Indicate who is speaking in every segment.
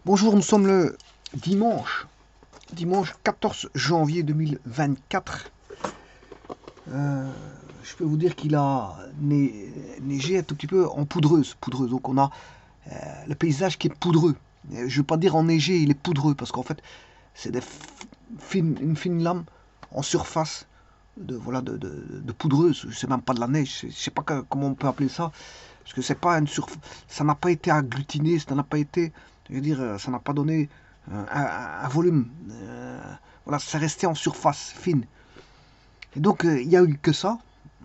Speaker 1: Bonjour, nous sommes le dimanche 14 janvier 2024. Je peux vous dire qu'il a neigé un tout petit peu en poudreuse. Donc on a le paysage qui est poudreux. Je ne veux pas dire enneigé, il est poudreux parce qu'en fait c'est une fine lame en surface de poudreuse. C'est même pas de la neige. Je sais pas comment on peut appeler ça parce que c'est pas ça n'a pas été agglutiné, ça n'a pas été, je veux dire, ça n'a pas donné un volume. Voilà, c'est resté en surface fine. Et donc il n'y a eu que ça,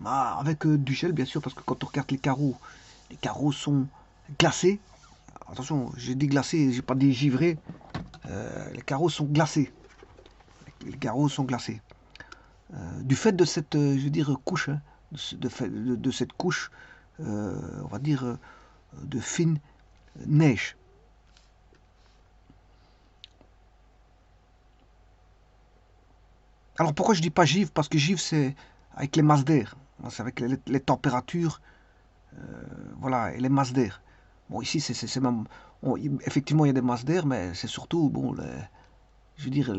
Speaker 1: avec du gel bien sûr, parce que quand on regarde les carreaux sont glacés. Attention, j'ai dit glacés, j'ai pas dit givrés. Les carreaux sont glacés. Les carreaux sont glacés. Du fait de cette, je veux dire, couche, hein, de cette couche, on va dire, de fine neige. Alors pourquoi je dis pas givre? Parce que givre c'est avec les masses d'air, c'est avec les températures, voilà, et les masses d'air. Bon ici c'est même, bon, effectivement il y a des masses d'air, mais c'est surtout bon, je veux dire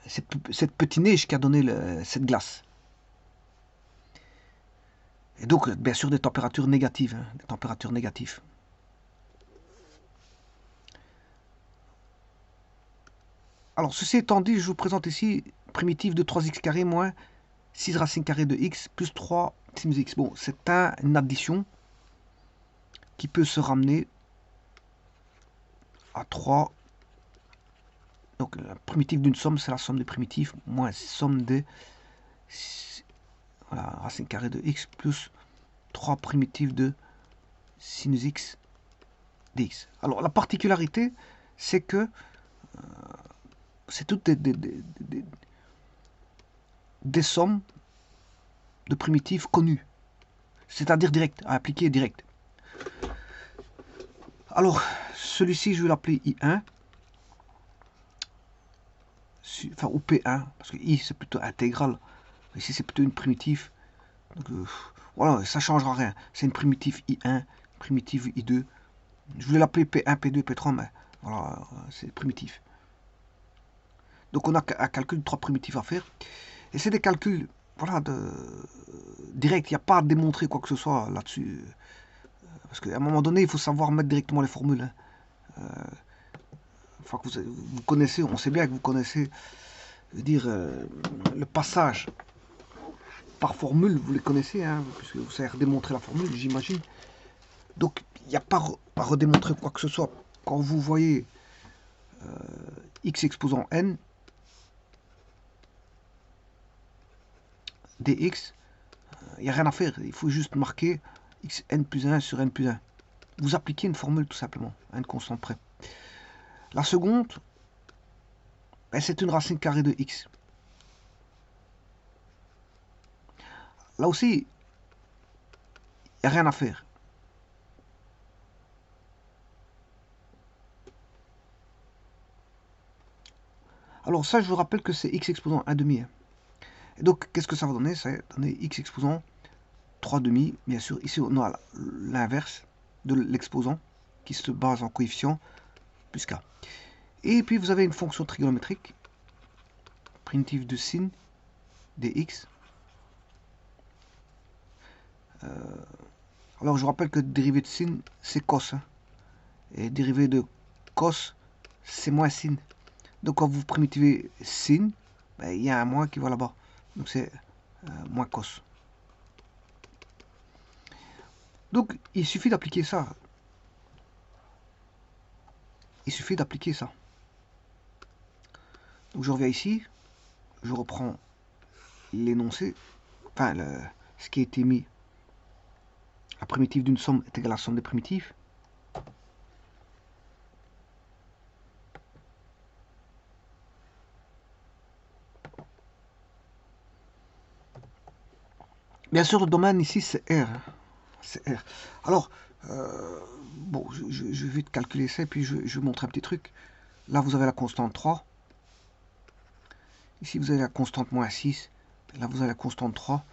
Speaker 1: cette petite neige qui a donné cette glace. Et donc bien sûr des températures négatives, hein, des températures négatives. Alors ceci étant dit, je vous présente ici primitive de 3x carré moins 6 racines carrées de x plus 3 sinus x. Bon, c'est une addition qui peut se ramener à 3. Donc la primitive d'une somme, c'est la somme des primitifs moins somme des, voilà, racine carrée de x plus 3 primitives de sinus x dx. Alors la particularité, c'est que c'est toutes des sommes de primitives connues, c'est-à-dire directes, à appliquer direct. Alors, celui-ci, je vais l'appeler I1, enfin, ou P1, parce que I, c'est plutôt intégral. Ici, c'est plutôt une primitive. Donc, voilà, ça ne changera rien. C'est une primitive I1, primitive I2. Je voulais l'appeler P1, P2, P3, mais voilà, c'est primitif. Donc, on a un calcul de 3 primitifs à faire. Et c'est des calculs, voilà, direct. Il n'y a pas à démontrer quoi que ce soit là-dessus. Parce qu'à un moment donné, il faut savoir mettre directement les formules. Hein. Enfin, que vous connaissez, on sait bien que vous connaissez, je veux dire, le passage par formule, vous les connaissez, hein, puisque vous savez redémontrer la formule, j'imagine. Donc, il n'y a pas à redémontrer quoi que ce soit. Quand vous voyez x exposant n dx, il n'y a rien à faire. Il faut juste marquer xn plus 1 sur n plus 1. Vous appliquez une formule tout simplement, à une constante près. La seconde, ben, c'est une racine carrée de x. Là aussi, il n'y a rien à faire. Alors ça, je vous rappelle que c'est x exposant 1 demi. Et donc, qu'est-ce que ça va donner? Ça va donner x exposant 3 demi. Bien sûr, ici, on a l'inverse de l'exposant qui se base en coefficient plus k. Et puis, vous avez une fonction trigonométrique, primitive de sin dx. Alors, je vous rappelle que dérivée de sin, c'est cos. Hein, et dérivée de cos, c'est moins sin. Donc, quand vous primitivez sin, ben, il y a un moins qui va là-bas. Donc, c'est moins cos. Donc, il suffit d'appliquer ça. Il suffit d'appliquer ça. Donc, je reviens ici. Je reprends l'énoncé. Enfin, ce qui a été mis. La primitive d'une somme est égale à la somme des primitives. Bien sûr, le domaine ici, c'est R. C'est R. Alors, bon, je vais vite calculer ça et puis je vais vous montrer un petit truc. Là, vous avez la constante 3. Ici, vous avez la constante moins 6. Là, vous avez la constante 3.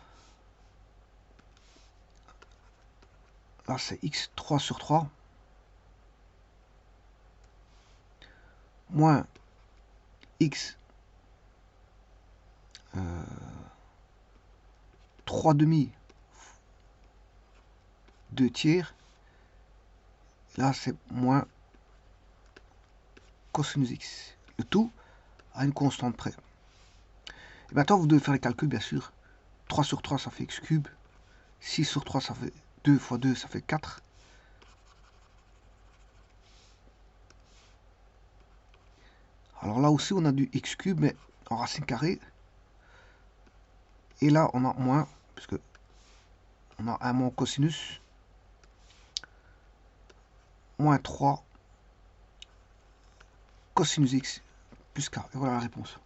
Speaker 1: Là, c'est x3 sur 3. moins x 3 demi 2 tiers. Là, c'est moins cosinus x. Le tout à une constante près. Et maintenant, vous devez faire les calculs, bien sûr. 3 sur 3, ça fait x cube. 6 sur 3, ça fait 2 fois 2, ça fait 4. Alors là aussi, on a du x cube, mais en racine carrée. Et là, on a moins, puisque on a un moins cosinus. Moins 3 cosinus x plus k. Et voilà la réponse.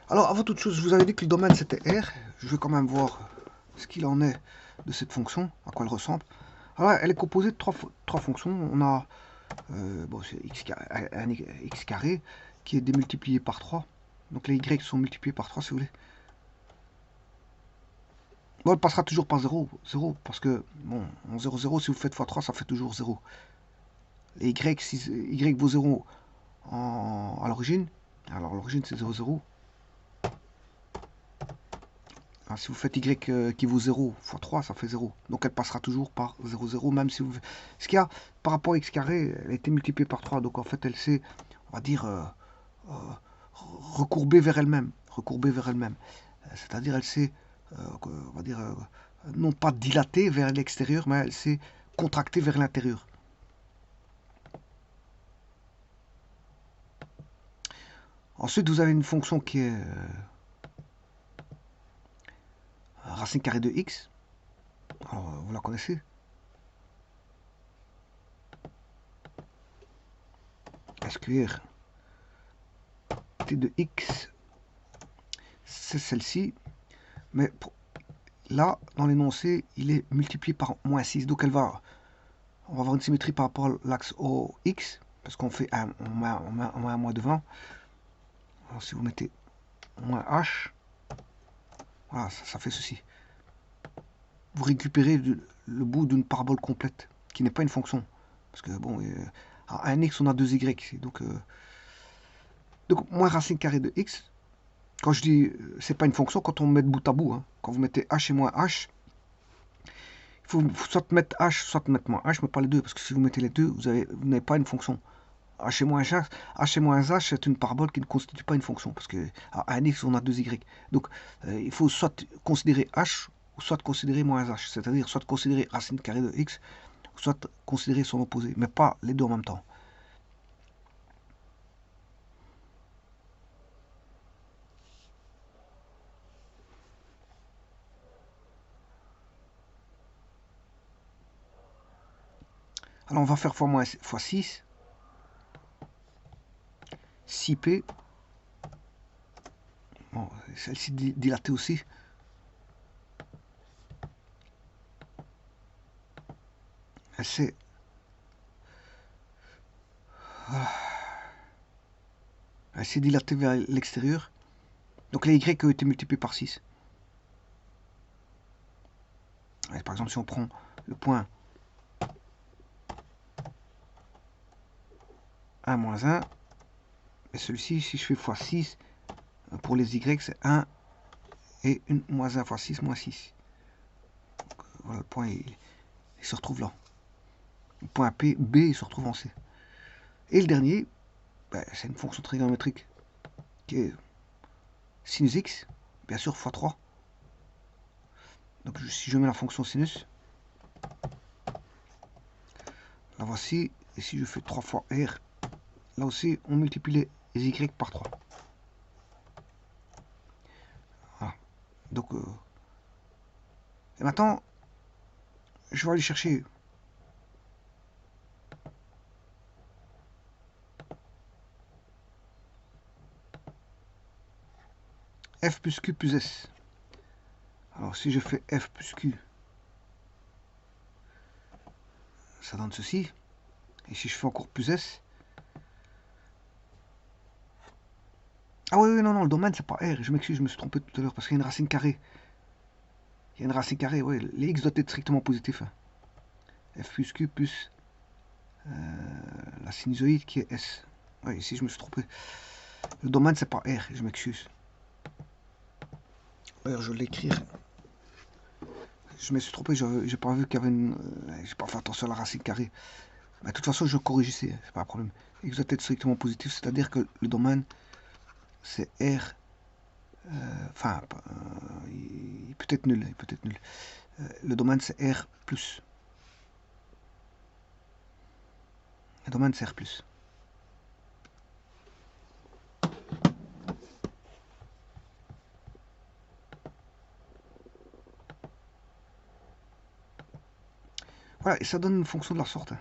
Speaker 1: Alors, avant toute chose, je vous avais dit que le domaine c'était R. Je vais quand même voir ce qu'il en est de cette fonction, à quoi elle ressemble. Alors, elle est composée de trois fonctions. On a bon, un x carré qui est démultiplié par 3. Donc les y sont multipliés par 3 si vous voulez. Bon, elle passera toujours par 0, 0 parce que, bon, en 0, 0, si vous faites x3, ça fait toujours 0. Les y, si y vaut 0 à l'origine, alors l'origine c'est 0, 0. Alors, si vous faites y qui vaut 0 fois 3, ça fait 0. Donc elle passera toujours par 0, 0, même si vous... Ce qu'il y a par rapport à x carré, elle a été multipliée par 3. Donc en fait, elle s'est, on va dire, recourbée vers elle-même. Recourbée vers elle-même. C'est-à-dire, elle s'est, on va dire, non pas dilatée vers l'extérieur, mais elle s'est contractée vers l'intérieur. Ensuite, vous avez une fonction qui est racine carrée de x. Alors, vous la connaissez. SQR t de x, c'est celle-ci. Mais là, dans l'énoncé, il est multiplié par moins 6. Donc, on va avoir une symétrie par rapport à l'axe OX, parce qu'on fait on met un moins devant. Alors, si vous mettez moins H, voilà, ça fait ceci. Vous récupérez le bout d'une parabole complète, qui n'est pas une fonction. Parce que, bon, à un x, on a 2y. Donc, moins racine carrée de x. Quand je dis, c'est pas une fonction, quand on met bout à bout. Hein. Quand vous mettez h et moins h, il faut soit mettre h, soit mettre moins h, mais pas les deux. Parce que si vous mettez les deux, vous n'avez pas une fonction. H et moins h, c'est une parabole qui ne constitue pas une fonction. Parce qu'à un x, on a 2y. Donc, il faut soit considérer h, ou soit considérer moins h. C'est-à-dire, soit considérer racine carrée de x, ou soit considérer son opposé. Mais pas les deux en même temps. Alors, on va faire fois 6. 6p. Bon, celle-ci dilatée aussi. Elle s'est dilatée vers l'extérieur. Donc les y ont été multipliés par 6. Par exemple, si on prend le point 1 moins 1, et celui-ci, si je fais fois 6, pour les y, c'est 1 et moins 1 fois 6, moins 6. Donc, voilà, le point, il se retrouve là. Le point P, B, il se retrouve en C. Et le dernier, c'est une fonction trigonométrique qui est sinus x, bien sûr, fois 3. Donc si je mets la fonction sinus, la voici, et si je fais 3 fois R, là aussi, on multiplie les y par 3. Voilà. Donc, et maintenant, je vais aller chercher f plus q plus s. Alors, si je fais f plus q, ça donne ceci. Et si je fais encore plus s, ah oui, non, le domaine, c'est pas R. Je m'excuse, je me suis trompé tout à l'heure parce qu'il y a une racine carrée. Il y a une racine carrée, oui. Les x doivent être strictement positifs. Hein. F plus Q plus la sinusoïde qui est S. Oui, ici je me suis trompé. Le domaine c'est pas R, je m'excuse. D'ailleurs je vais l'écrire. Je me suis trompé, j'ai pas vu qu'il y avait une. J'ai pas fait attention à la racine carrée. Mais de toute façon je corrige ici, c'est pas un problème. X doit être strictement positif, c'est-à-dire que le domaine c'est R. Enfin, il peut être nul, il peut être nul. Le domaine c'est R plus. Le domaine c'est R plus. Voilà, et ça donne une fonction de la sorte. Hein.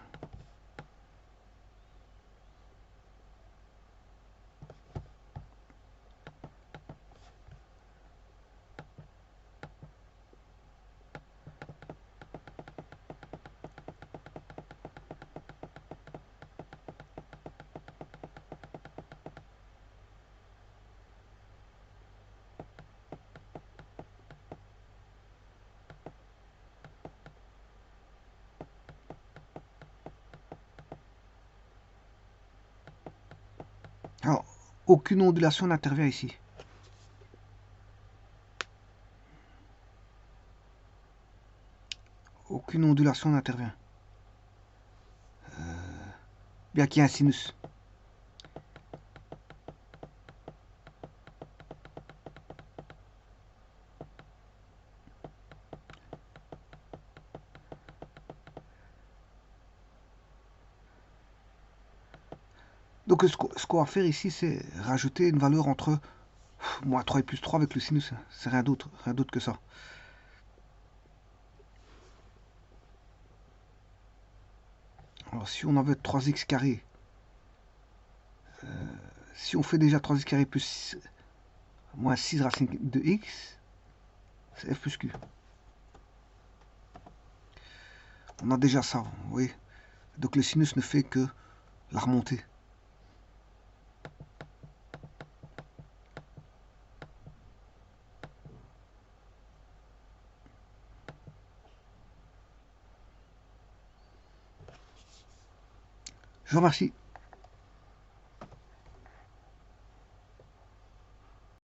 Speaker 1: Alors, aucune ondulation n'intervient ici. Aucune ondulation n'intervient. Bien qu'il y ait un sinus. Donc ce qu'on va faire ici, c'est rajouter une valeur entre moins 3 et plus 3 avec le sinus. C'est rien d'autre que ça. Alors si on avait 3x carré, si on fait déjà 3x carré plus moins 6 racine de x, c'est f plus q. On a déjà ça, vous voyez. Donc le sinus ne fait que la remontée. Je vous remercie.